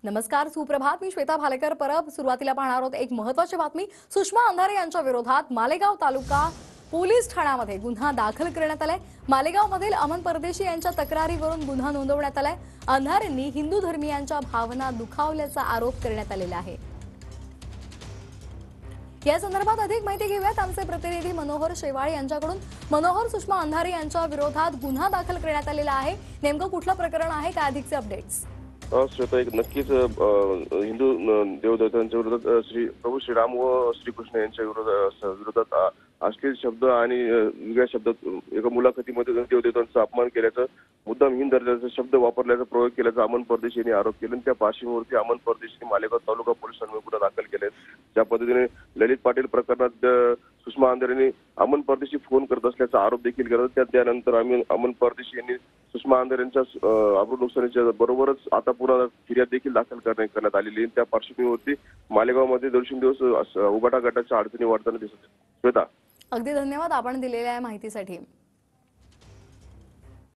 नमस्कार, सुप्रभात. मी श्वेता भालेकर परब. सुरुवातीला पाहणार आहोत एक महत्त्वाची बातमी. सुषमा अंधारे यांच्या विरोधात मालेगाव तालुका पोलीस ठाण्यामध्ये गुन्हा दाखल करण्यात आलाय. मालेगावमधील अमन परदेशी यांच्या तक्रारीवरून गुन्हा नोंदवण्यात आलाय. अंधारेंनी हिंदू धर्मीयांच्या भावना दुखावल्याचा आरोप करण्यात आलेला आहे. या संदर्भात अधिक माहिती घेऊयात आमचे प्रतिनिधी मनोहर शेवाळे यांच्याकडून. मनोहर, सुषमा अंधारे यांच्या विरोधात गुन्हा दाखल करण्यात आलेला आहे. नेमकं कुठलं प्रकरण आहे, काय अधिकचे अपडेट्स? श्वेता, एक नक्कीच हिंदू देवदेवतांच्या विरोधात श्री प्रभू श्रीराम व श्रीकृष्ण यांच्या विरोधात अश्लील शब्द आणि वेगळ्या शब्दात एका मुलाखतीमध्ये देवदेवतांचा अपमान केल्याचं, मुद्दाम हिंद दर्जाचा शब्द वापरल्याचा, प्रयोग केल्याचा अमन परदेशी यांनी आरोप केला. त्या पार्श्वभूमीवरती अमन परदेशींनी मालेगाव तालुका पोलिसांमध्ये गुन्हा दाखल केले. ज्या पद्धतीने ललित पाटील प्रकरणात सुषमा अंधारेंनी अमन परदेशी फोन करत असल्याचा आरोप देखील केला. त्यानंतर अमन परदेशी यांनी सुषमा अंधारेंच्या अब्रू नुकसानीच्या बरोबरच आता पुन्हा फिर्याद देखील दाखल करण्यात आलेली आहे. त्या पार्श्वभूमीवरती मालेगावमध्ये दिवसेंदिवस उबाटा गटाच्या अडचणी वाढताना दिसत आहेत. श्वेता, अगदी धन्यवाद आपण दिलेल्या माहितीसाठी.